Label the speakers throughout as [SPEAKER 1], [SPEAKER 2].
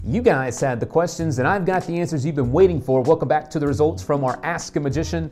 [SPEAKER 1] You guys had the questions and I've got the answers you've been waiting for. Welcome back to the results from our Ask a Magician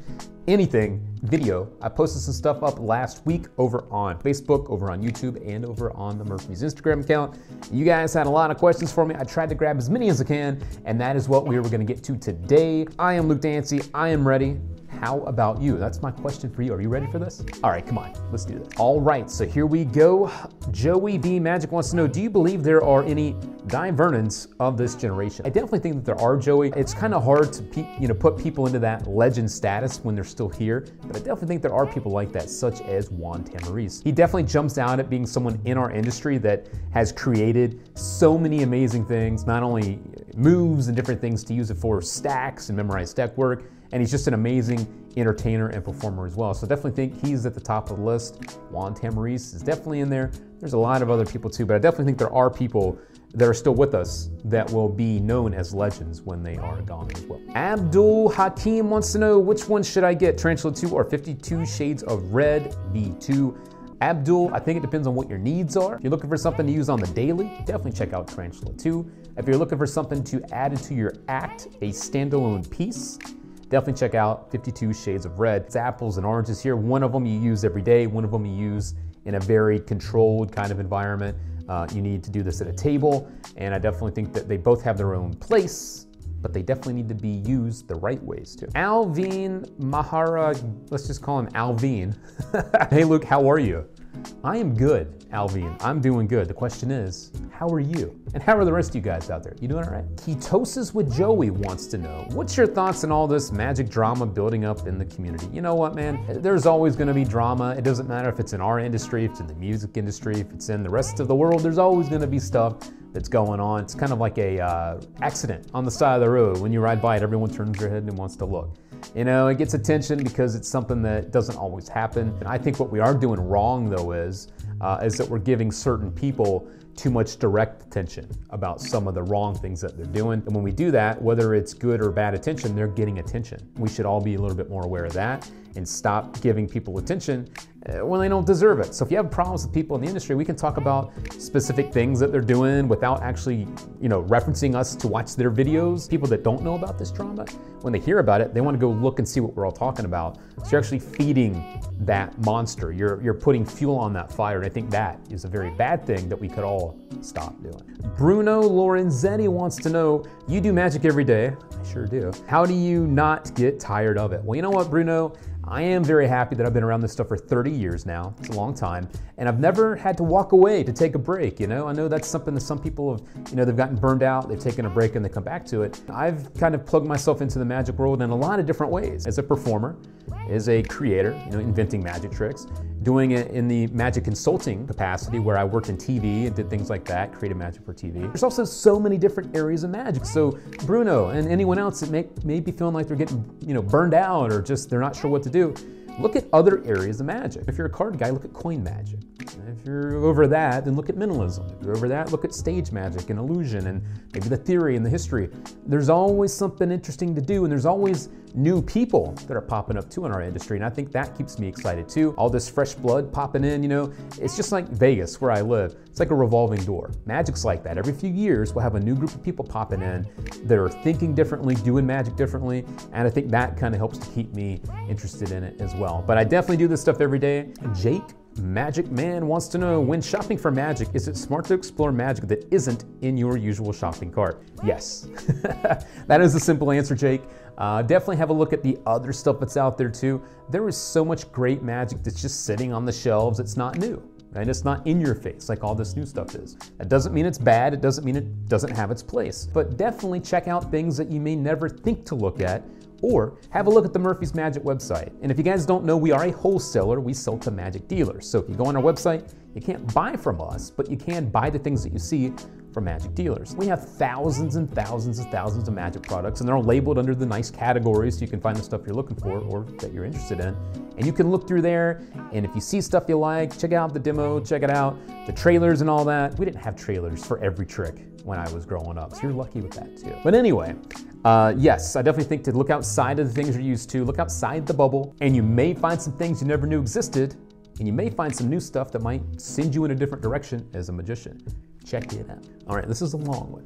[SPEAKER 1] Anything video. I posted some stuff up last week over on Facebook, over on YouTube, and over on the Murphy's Instagram account. You guys had a lot of questions for me. I tried to grab as many as I can, and that is what we were gonna get to today. I am Luke Dancy, I am ready. How about you? That's my question for you. Are you ready for this? All right, come on, let's do this. All right, so here we go. Joey B. Magic wants to know, do you believe there are any divergence of this generation? I definitely think that there are, Joey. It's kind of hard to put people into that legend status when they're still here, but I definitely think there are people like that, such as Juan Tamariz. He definitely jumps out at being someone in our industry that has created so many amazing things, not only moves and different things to use it for stacks and memorize deck work, and he's just an amazing entertainer and performer as well. So definitely think he's at the top of the list. Juan Tamariz is definitely in there. There's a lot of other people too, but I definitely think there are people that are still with us that will be known as legends when they are gone as well. Abdul Hakim wants to know, which one should I get, Tarantula 2 or 52 Shades of Red V2? Abdul, I think it depends on what your needs are. If you're looking for something to use on the daily, definitely check out Tarantula 2. If you're looking for something to add into your act, a standalone piece, definitely check out 52 Shades of Red. It's apples and oranges here. One of them you use every day, one of them you use in a very controlled kind of environment. You need to do this at a table, and I definitely think that they both have their own place, but they definitely need to be used the right ways too. Alvin Mahara, let's just call him Alvin. Hey Luke, how are you? I am good, Alvin. I'm doing good. The question is, how are you? And how are the rest of you guys out there? You doing all right? Ketosis with Joey wants to know, what's your thoughts on all this magic drama building up in the community? You know what, man? There's always gonna be drama. It doesn't matter if it's in our industry, if it's in the music industry, if it's in the rest of the world, there's always gonna be stuff that's going on. It's kind of like a accident on the side of the road. When you ride by it, everyone turns their head and wants to look. You know, it gets attention because it's something that doesn't always happen. And I think what we are doing wrong though is that we're giving certain people too much direct attention about some of the wrong things that they're doing. And when we do that, whether it's good or bad attention, they're getting attention. We should all be a little bit more aware of that and stop giving people attention when they don't deserve it. So if you have problems with people in the industry, we can talk about specific things that they're doing without actually, referencing us to watch their videos. People that don't know about this drama, when they hear about it, they want to go look and see what we're all talking about. So you're actually feeding that monster. You're putting fuel on that fire, and I think that is a very bad thing that we could all stop doing. Bruno Lorenzetti wants to know, you do magic every day. I sure do. How do you not get tired of it? Well, you know what, Bruno? I am very happy that I've been around this stuff for 30 years now. It's a long time. And I've never had to walk away to take a break, I know that's something that some people have, they've gotten burned out, they've taken a break and they come back to it. I've kind of plugged myself into the magic world in a lot of different ways. As a performer, as a creator, inventing magic tricks, doing it in the magic consulting capacity where I worked in TV and did things like that, created magic for TV. There's also so many different areas of magic. So Bruno and anyone else that may be feeling like they're getting, burned out or just they're not sure what to do, look at other areas of magic. If you're a card guy, look at coin magic. If you're over that, then look at minimalism. If you're over that, look at stage magic and illusion and maybe the theory and the history. There's always something interesting to do, and there's always new people that are popping up too in our industry, and I think that keeps me excited too. All this fresh blood popping in, it's just like Vegas where I live. It's like a revolving door. Magic's like that. Every few years, we'll have a new group of people popping in that are thinking differently, doing magic differently, and I think that kind of helps to keep me interested in it as well. But I definitely do this stuff every day. Jake Magic Man wants to know, when shopping for magic, is it smart to explore magic that isn't in your usual shopping cart? Yes. That is a simple answer, Jake. Definitely have a look at the other stuff that's out there too. There is so much great magic that's just sitting on the shelves. It's not new, right? It's not in your face like all this new stuff is. That doesn't mean it's bad. It doesn't mean it doesn't have its place. But definitely check out things that you may never think to look at, or have a look at the Murphy's Magic website. And if you guys don't know, we are a wholesaler. We sell to magic dealers. So if you go on our website, you can't buy from us, but you can buy the things that you see from magic dealers. We have thousands and thousands and thousands of magic products, and they're all labeled under the nice categories so you can find the stuff you're looking for or that you're interested in. And you can look through there, and if you see stuff you like, check out the demo, check it out, the trailers and all that. We didn't have trailers for every trick when I was growing up, so you're lucky with that too. But anyway, yes, I definitely think to look outside of the things you're used to, look outside the bubble, and you may find some things you never knew existed, and you may find some new stuff that might send you in a different direction as a magician. Check it out. All right, this is a long one.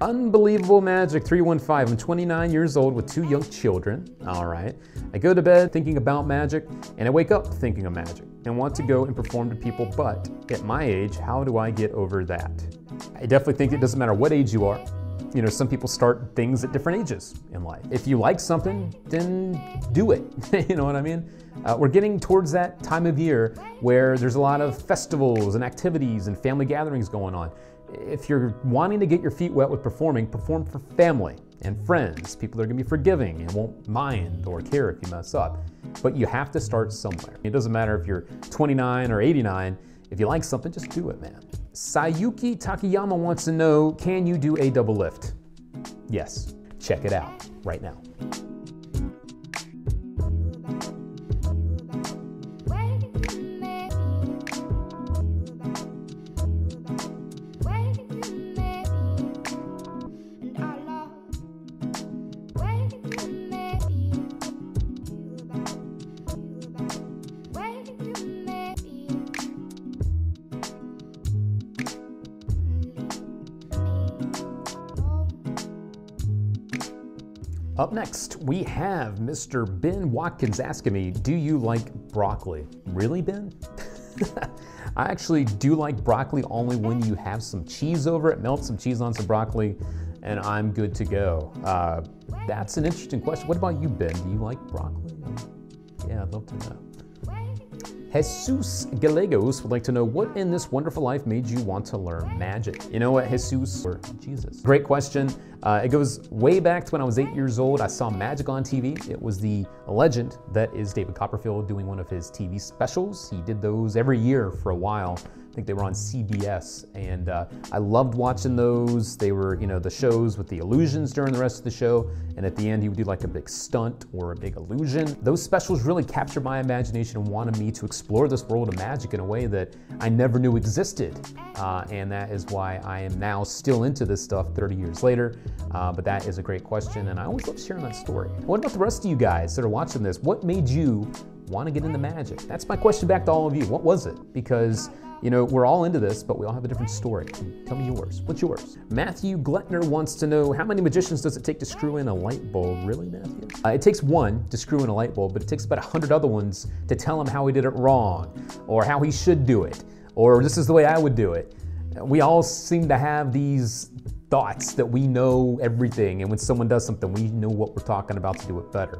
[SPEAKER 1] Unbelievable Magic 315. I'm 29 years old with 2 young children. All right. I go to bed thinking about magic, and I wake up thinking of magic and want to go and perform to people, but at my age, how do I get over that? I definitely think it doesn't matter what age you are. You know, some people start things at different ages in life. If you like something, then do it. You know what I mean? We're getting towards that time of year where there's a lot of festivals and activities and family gatherings going on. If you're wanting to get your feet wet with performing, perform for family and friends, people that are gonna be forgiving and won't mind or care if you mess up. But you have to start somewhere. It doesn't matter if you're 29 or 89. If you like something, just do it, man. Sayuki Takayama wants to know, can you do a double lift? Yes, check it out right now. Up next, we have Mr. Ben Watkins asking me, do you like broccoli? Really, Ben? I actually do like broccoli only when you have some cheese over it, melt some cheese on some broccoli, and I'm good to go. That's an interesting question. What about you, Ben? Do you like broccoli? Yeah, I'd love to know. Jesus Gallegos would like to know, what in this wonderful life made you want to learn magic? You know what, Jesus, or Jesus? Great question. It goes way back to when I was 8 years old. I saw magic on TV. It was the legend that is David Copperfield doing one of his TV specials. He did those every year for a while. I think they were on CBS, and I loved watching those. They were, you know, the shows with the illusions during the rest of the show, and at the end he would do like a big stunt or a big illusion. Those specials really captured my imagination and wanted me to explore this world of magic in a way that I never knew existed, and that is why I am now still into this stuff 30 years later. But that is a great question, and I always love sharing that story. What about the rest of you guys that are watching this? What made you want to get into magic? That's my question back to all of you. What was it? Because, you know, we're all into this, but we all have a different story. Tell me yours. What's yours? Matthew Glettner wants to know, how many magicians does it take to screw in a light bulb? Really, Matthew? It takes one to screw in a light bulb, but it takes about 100 other ones to tell him how he did it wrong, or how he should do it, or this is the way I would do it. We all seem to have these thoughts that we know everything, and when someone does something, we know what we're talking about to do it better.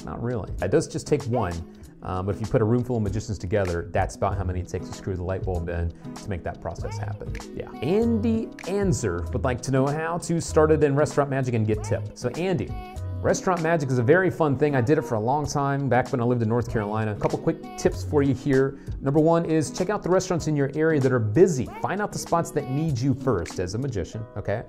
[SPEAKER 1] Not really. It does just take one. But if you put a room full of magicians together, that's about how many it takes to screw the light bulb in to make that process happen. Yeah. Andy Anzer would like to know how to start it in restaurant magic and get tipped. So Andy, restaurant magic is a very fun thing. I did it for a long time back when I lived in North Carolina. A couple quick tips for you here. Number one is check out the restaurants in your area that are busy. Find out the spots that need you first as a magician, okay?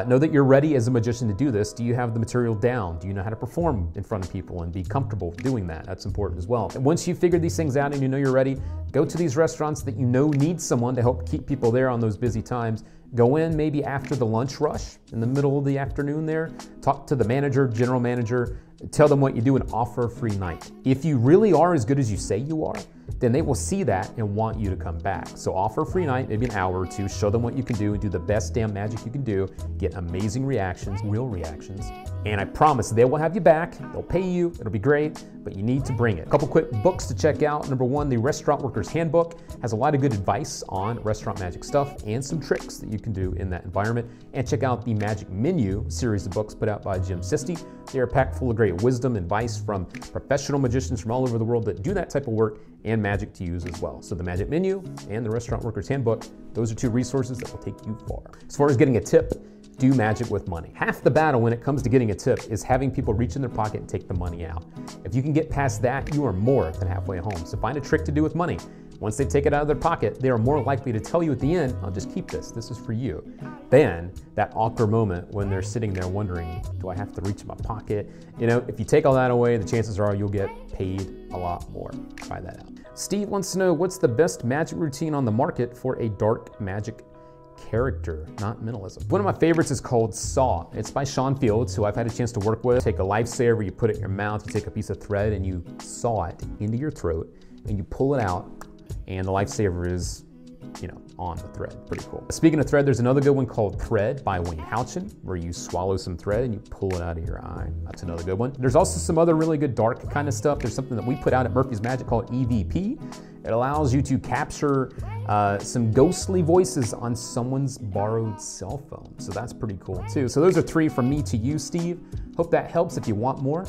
[SPEAKER 1] Know that you're ready as a magician to do this. Do you have the material down? Do you know how to perform in front of people and be comfortable doing that? That's important as well. And once you figure these things out and you know you're ready, go to these restaurants that you know need someone to help keep people there on those busy times. Go in maybe after the lunch rush, in the middle of the afternoon there, talk to the manager, general manager, tell them what you do and offer a free night. If you really are as good as you say you are, then they will see that and want you to come back. So offer a free night, maybe an hour or two, show them what you can do and do the best damn magic you can do, get amazing reactions, real reactions, and I promise they will have you back, they'll pay you, it'll be great, but you need to bring it. A couple quick books to check out. Number one, the Restaurant Worker's Handbook has a lot of good advice on restaurant magic stuff and some tricks that you can do in that environment. And check out the Magic Menu series of books put out by Jim Sisti. They are packed full of great wisdom and advice from professional magicians from all over the world that do that type of work and magic to use as well. So the Magic Menu and the Restaurant Worker's Handbook, those are two resources that will take you far. As far as getting a tip, do magic with money. Half the battle when it comes to getting a tip is having people reach in their pocket and take the money out. If you can get past that, you are more than halfway home. So find a trick to do with money. Once they take it out of their pocket, they are more likely to tell you at the end, I'll just keep this, this is for you, than that awkward moment when they're sitting there wondering, do I have to reach in my pocket? You know, if you take all that away, the chances are you'll get paid a lot more. Try that out. Steve wants to know, what's the best magic routine on the market for a dark magic character, not mentalism? One of my favorites is called Saw. It's by Sean Fields, who I've had a chance to work with. Take a lifesaver, you put it in your mouth, you take a piece of thread and you saw it into your throat and you pull it out, and the lifesaver is, you know, on the thread. Pretty cool. Speaking of thread, there's another good one called Thread by Wayne Houchin, where you swallow some thread and you pull it out of your eye. That's another good one. There's also some other really good dark kind of stuff. There's something that we put out at Murphy's Magic called EVP. It allows you to capture some ghostly voices on someone's borrowed cell phone. So that's pretty cool too. So those are 3 from me to you, Steve. Hope that helps. If you want more,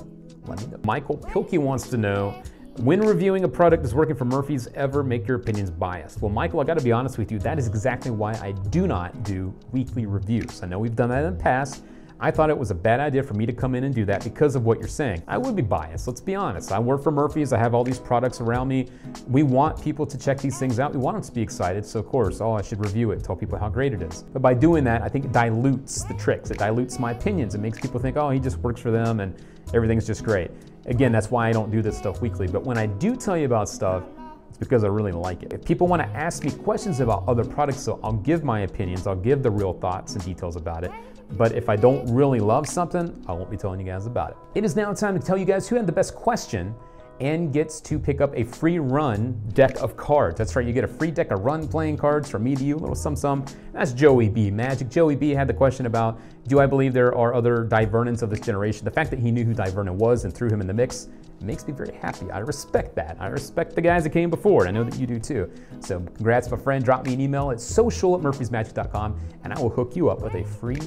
[SPEAKER 1] let me know. Michael Pilkey wants to know, when reviewing a product that's working for Murphy's, ever make your opinions biased? Well, Michael, I gotta be honest with you, that is exactly why I do not do weekly reviews. I know we've done that in the past. I thought it was a bad idea for me to come in and do that because of what you're saying. I would be biased, let's be honest. I work for Murphy's, I have all these products around me. We want people to check these things out. We want them to be excited, so of course, I should review it, tell people how great it is. But by doing that, I think it dilutes the tricks. It dilutes my opinions. It makes people think, oh, he just works for them and everything's just great. Again, that's why I don't do this stuff weekly. But when I do tell you about stuff, it's because I really like it. If people want to ask me questions about other products, so I'll give my opinions, I'll give the real thoughts and details about it. But if I don't really love something, I won't be telling you guys about it. It is now time to tell you guys who had the best question and gets to pick up a free run deck of cards. That's right, you get a free deck of run playing cards from me to you, a little sum. That's Joey B. Magic. Joey B. had the question about, do I believe there are other divergents of this generation? The fact that he knew who Divergent was and threw him in the mix makes me very happy. I respect that. I respect the guys that came before, and I know that you do too. So congrats, my friend. Drop me an email at social@murphysmagic.com, and I will hook you up with a free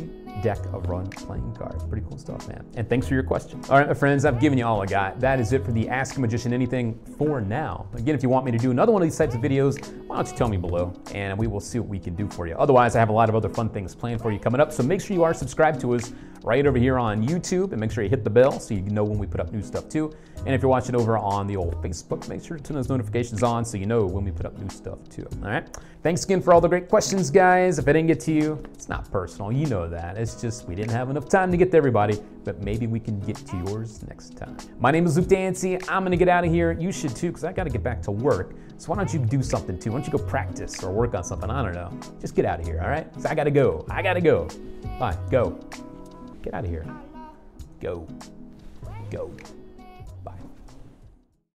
[SPEAKER 1] deck of run playing cards. Pretty cool stuff, man. And thanks for your question. All right, my friends, I've given you all I got. That is it for the Ask a Magician Anything for now. Again, if you want me to do another one of these types of videos, why don't you tell me below, and we will see what we can do for you. Otherwise, I have a lot of other fun things planned for you coming up, so make sure you are subscribed to us right over here on YouTube, and make sure you hit the bell so you know when we put up new stuff too. And if you're watching over on the old Facebook, make sure to turn those notifications on so you know when we put up new stuff too. All right? Thanks again for all the great questions, guys. If I didn't get to you, it's not personal. You know that. It's just we didn't have enough time to get to everybody, but maybe we can get to yours next time. My name is Luke Dancy. I'm going to get out of here. You should too, because I got to get back to work. So why don't you do something too? Why don't you go practice or work on something? I don't know. Just get out of here, all right? So I got to go. I got to go. Bye. Go. Get out of here. Go. Go.